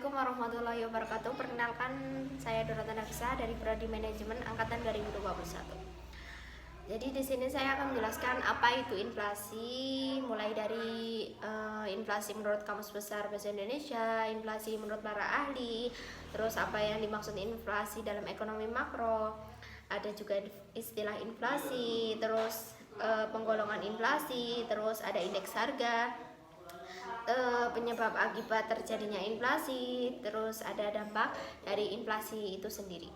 Assalamualaikum warahmatullahi wabarakatuh. Perkenalkan, saya Dorota Nafisa dari Prodi Manajemen Angkatan 2021. Jadi di sini saya akan menjelaskan apa itu inflasi, mulai dari inflasi menurut Kamus Besar Bahasa Indonesia, inflasi menurut para ahli, terus apa yang dimaksud inflasi dalam ekonomi makro, ada juga istilah inflasi, terus penggolongan inflasi, terus ada indeks harga, penyebab akibat terjadinya inflasi, terus ada dampak dari inflasi itu sendiri.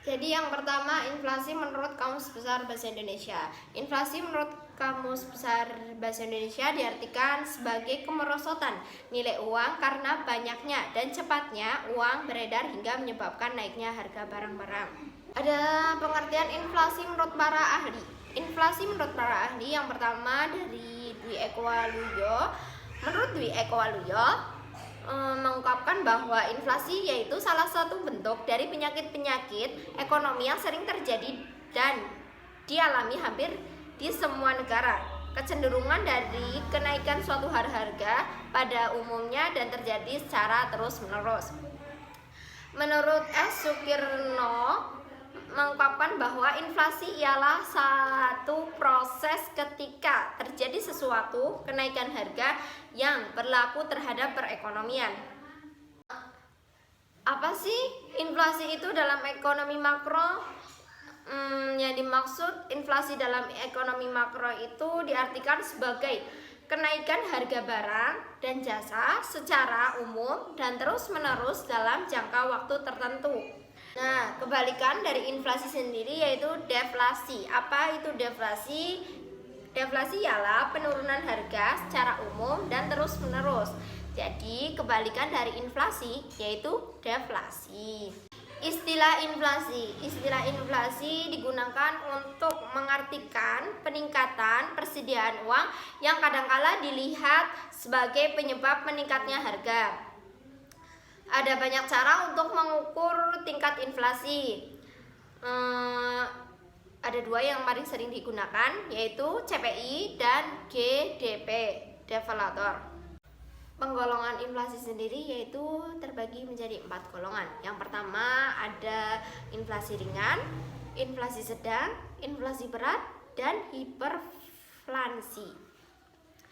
Jadi yang pertama, inflasi menurut Kamus Besar Bahasa Indonesia. Inflasi menurut Kamus Besar Bahasa Indonesia diartikan sebagai kemerosotan nilai uang karena banyaknya dan cepatnya uang beredar hingga menyebabkan naiknya harga barang-barang. Ada pengertian inflasi menurut para ahli. Inflasi menurut para ahli yang pertama dari Dwi Eko Waluyo. Menurut Dwi Eko Waluyo, mengungkapkan bahwa inflasi yaitu salah satu bentuk dari penyakit-penyakit ekonomi yang sering terjadi dan dialami hampir di semua negara. Kecenderungan dari kenaikan suatu harga pada umumnya dan terjadi secara terus-menerus. Menurut S. Sukirno, mengungkapkan bahwa inflasi ialah satu proses ketika terjadi sesuatu kenaikan harga yang berlaku terhadap perekonomian. Apa sih inflasi itu dalam ekonomi makro? Yang dimaksud inflasi dalam ekonomi makro itu diartikan sebagai kenaikan harga barang dan jasa secara umum dan terus-menerus dalam jangka waktu tertentu. Nah, kebalikan dari inflasi sendiri yaitu deflasi. Apa itu deflasi? Deflasi ialah penurunan harga secara umum dan terus-menerus. Jadi, kebalikan dari inflasi yaitu deflasi. Istilah inflasi digunakan untuk mengartikan peningkatan persediaan uang yang kadangkala dilihat sebagai penyebab meningkatnya harga. Ada banyak cara untuk mengukur tingkat inflasi. Ada dua yang paling sering digunakan, yaitu CPI dan GDP, deflator. Penggolongan inflasi sendiri yaitu terbagi menjadi 4 golongan. Yang pertama ada inflasi ringan, inflasi sedang, inflasi berat, dan hiperflasi.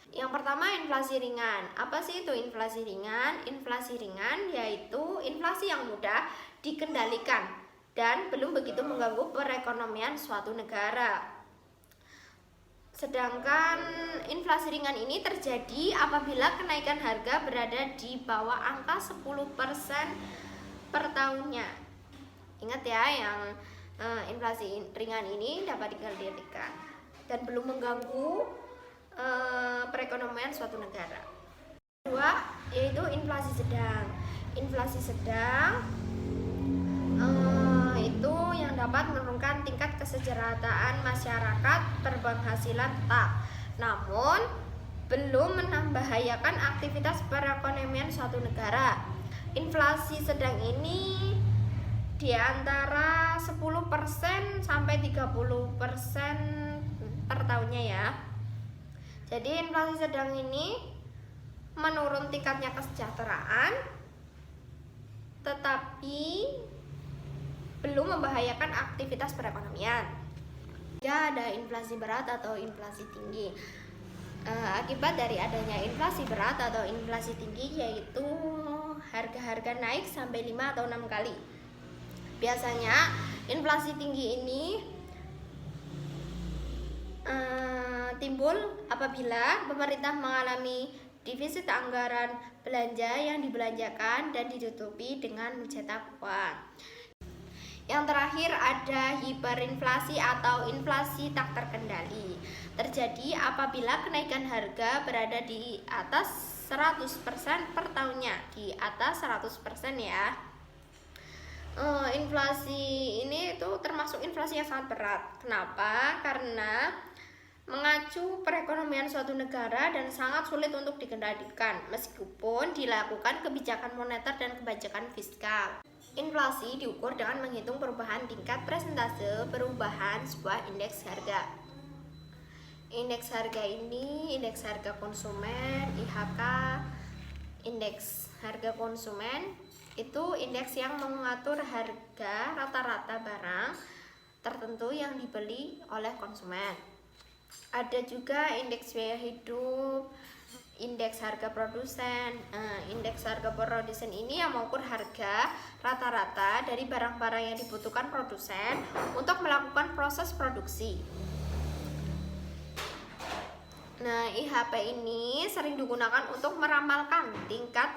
Yang pertama, inflasi ringan. Apa sih itu inflasi ringan? Inflasi ringan yaitu inflasi yang mudah dikendalikan dan belum begitu mengganggu perekonomian suatu negara. Sedangkan inflasi ringan ini terjadi apabila kenaikan harga berada di bawah angka 10% per tahunnya. Ingat ya, yang inflasi ringan ini dapat dikendalikan dan belum mengganggu perekonomian suatu negara. Kedua, yaitu inflasi sedang. Inflasi sedang itu yang dapat menurunkan tingkat kesejahteraan masyarakat berpenghasilan tetap, namun belum membahayakan aktivitas perekonomian suatu negara. Inflasi sedang ini di antara 10% sampai 30% per tahunnya ya. Jadi inflasi sedang ini menurun tingkatnya kesejahteraan, tetapi belum membahayakan aktivitas perekonomian. Ya, ada inflasi berat atau inflasi tinggi. Akibat dari adanya inflasi berat atau inflasi tinggi yaitu harga-harga naik sampai 5 atau 6 kali. Biasanya inflasi tinggi ini timbul apabila pemerintah mengalami defisit anggaran belanja yang dibelanjakan dan ditutupi dengan mencetak uang. Yang terakhir ada hiperinflasi atau inflasi tak terkendali. Terjadi apabila kenaikan harga berada di atas 100% per tahunnya, di atas 100% ya. Inflasi ini itu termasuk inflasi yang sangat berat. Kenapa? Karena mengacu perekonomian suatu negara dan sangat sulit untuk dikendalikan meskipun dilakukan kebijakan moneter dan kebijakan fiskal. Inflasi diukur dengan menghitung perubahan tingkat persentase perubahan sebuah indeks harga. Indeks harga ini indeks harga konsumen, IHK, indeks harga konsumen itu indeks yang mengatur harga rata-rata barang tertentu yang dibeli oleh konsumen. Ada juga indeks biaya hidup, indeks harga produsen. Indeks harga produsen ini yang mengukur harga rata-rata dari barang-barang yang dibutuhkan produsen untuk melakukan proses produksi. Nah, IHP ini sering digunakan untuk meramalkan tingkat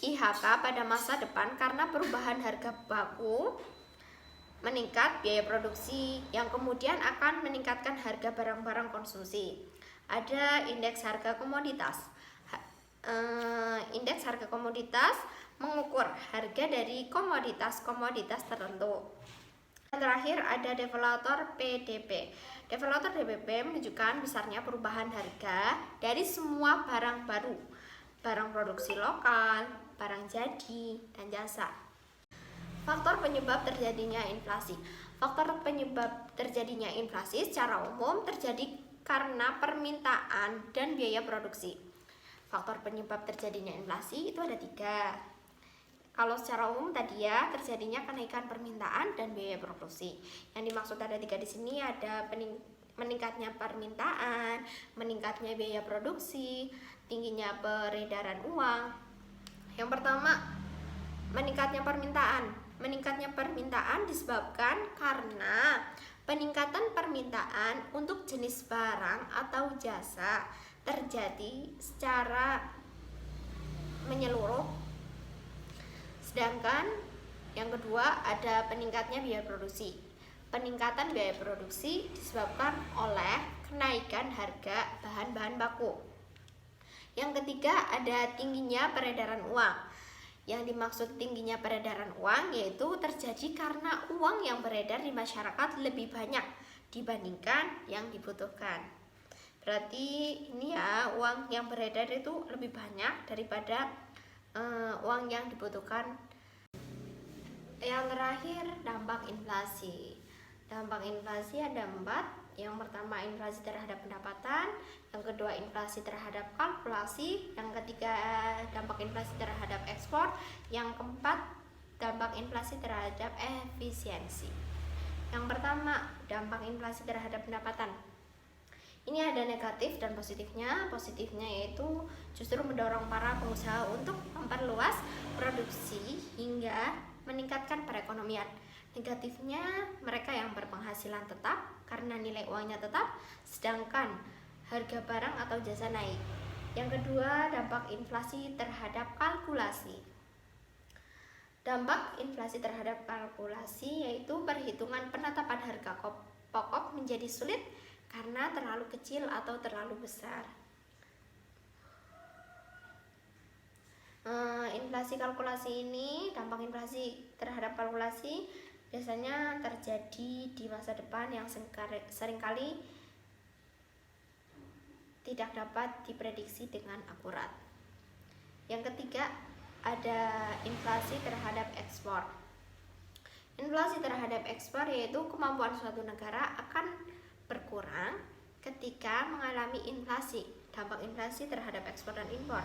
IHK pada masa depan karena perubahan harga baku meningkat biaya produksi yang kemudian akan meningkatkan harga barang-barang konsumsi. Ada indeks harga komoditas. Indeks harga komoditas mengukur harga dari komoditas-komoditas tertentu. Yang terakhir ada deflator PDB. Deflator PDB menunjukkan besarnya perubahan harga dari semua barang baru, barang produksi lokal, barang jadi, dan jasa. Faktor penyebab terjadinya inflasi. Faktor penyebab terjadinya inflasi secara umum terjadi karena permintaan dan biaya produksi. Faktor penyebab terjadinya inflasi itu ada 3. Kalau secara umum tadi ya, terjadinya kenaikan permintaan dan biaya produksi. Yang dimaksud ada 3 di sini ada meningkatnya permintaan, meningkatnya biaya produksi, tingginya peredaran uang. Yang pertama, meningkatnya permintaan. Meningkatnya permintaan disebabkan karena peningkatan permintaan untuk jenis barang atau jasa terjadi secara menyeluruh. Sedangkan yang kedua ada peningkatnya biaya produksi. Peningkatan biaya produksi disebabkan oleh kenaikan harga bahan-bahan baku. Yang ketiga ada tingginya peredaran uang. Yang dimaksud tingginya peredaran uang yaitu terjadi karena uang yang beredar di masyarakat lebih banyak dibandingkan yang dibutuhkan. Berarti ini ya, uang yang beredar itu lebih banyak daripada uang yang dibutuhkan. Yang terakhir dampak inflasi. Dampak inflasi ada 4. Yang pertama inflasi terhadap pendapatan, yang kedua inflasi terhadap kalkulasi, yang ketiga dampak inflasi terhadap ekspor, yang keempat dampak inflasi terhadap efisiensi. Yang pertama dampak inflasi terhadap pendapatan. Ini ada negatif dan positifnya. Positifnya yaitu justru mendorong para pengusaha untuk memperluas produksi hingga meningkatkan perekonomian. Negatifnya mereka yang berpenghasilan tetap karena nilai uangnya tetap, sedangkan harga barang atau jasa naik. Yang kedua, dampak inflasi terhadap kalkulasi. Dampak inflasi terhadap kalkulasi yaitu perhitungan penetapan harga pokok menjadi sulit karena terlalu kecil atau terlalu besar. Inflasi kalkulasi ini, dampak inflasi terhadap kalkulasi biasanya terjadi di masa depan yang seringkali tidak dapat diprediksi dengan akurat. Yang ketiga ada inflasi terhadap ekspor. Inflasi terhadap ekspor yaitu kemampuan suatu negara akan berkurang ketika mengalami inflasi. Dampak inflasi terhadap ekspor dan impor.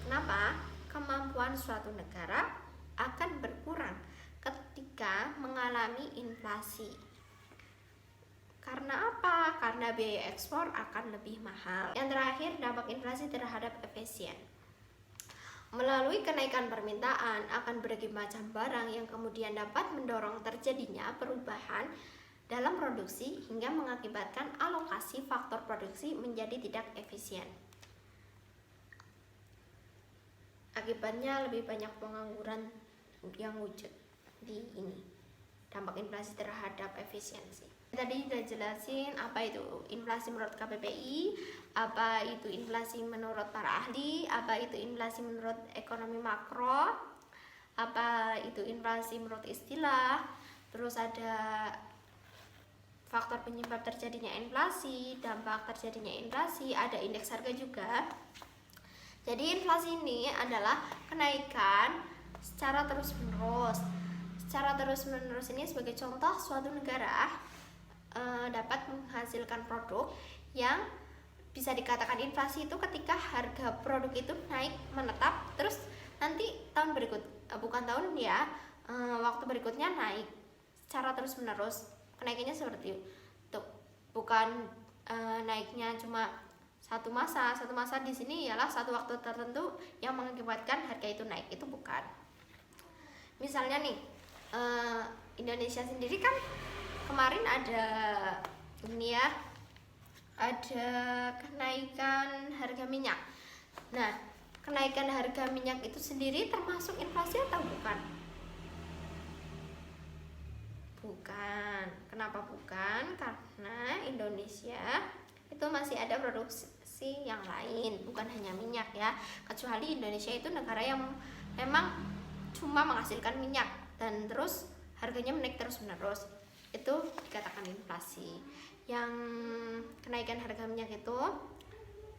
Kenapa? Kemampuan suatu negara akan berkurang ketika mengalami inflasi. Karena apa? Karena biaya ekspor akan lebih mahal. Yang terakhir, dampak inflasi terhadap efisien. Melalui kenaikan permintaan akan berbagai macam barang yang kemudian dapat mendorong terjadinya perubahan dalam produksi hingga mengakibatkan alokasi faktor produksi menjadi tidak efisien. Akibatnya lebih banyak pengangguran yang wujud di ini. Dampak inflasi terhadap efisiensi. Tadi sudah jelasin apa itu inflasi menurut KPPI, apa itu inflasi menurut para ahli, apa itu inflasi menurut ekonomi makro, apa itu inflasi menurut istilah, terus ada faktor penyebab terjadinya inflasi, dampak terjadinya inflasi, ada indeks harga juga. Jadi inflasi ini adalah kenaikan secara terus-menerus. Secara terus-menerus ini sebagai contoh suatu negara dapat menghasilkan produk yang bisa dikatakan inflasi itu ketika harga produk itu naik menetap terus nanti tahun bukan tahun ya, waktu berikutnya naik secara terus menerus. Kenaikannya seperti itu, bukan naiknya cuma satu masa di sini ialah satu waktu tertentu yang mengakibatkan harga itu naik, itu bukan. Misalnya nih, Indonesia sendiri kan kemarin ada ini ya, ada kenaikan harga minyak. Nah, kenaikan harga minyak itu sendiri termasuk inflasi atau bukan? Bukan. Kenapa bukan? Karena Indonesia itu masih ada produksi yang lain, bukan hanya minyak ya. Kecuali Indonesia itu negara yang memang cuma menghasilkan minyak dan terus harganya menaik terus menerus, itu dikatakan inflasi. Yang kenaikan harga minyak itu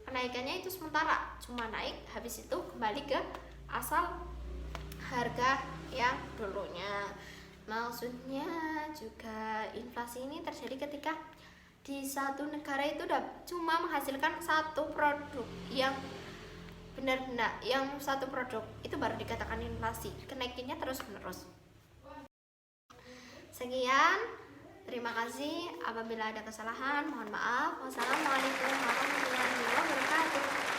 kenaikannya itu sementara, cuma naik, habis itu kembali ke asal harga yang dulunya. Maksudnya juga inflasi ini terjadi ketika di satu negara itu cuma menghasilkan satu produk yang benar-benar, yang satu produk itu baru dikatakan inflasi, kenaikannya terus menerus. Sekian, terima kasih. Apabila ada kesalahan mohon maaf. Wassalamualaikum warahmatullahi wabarakatuh.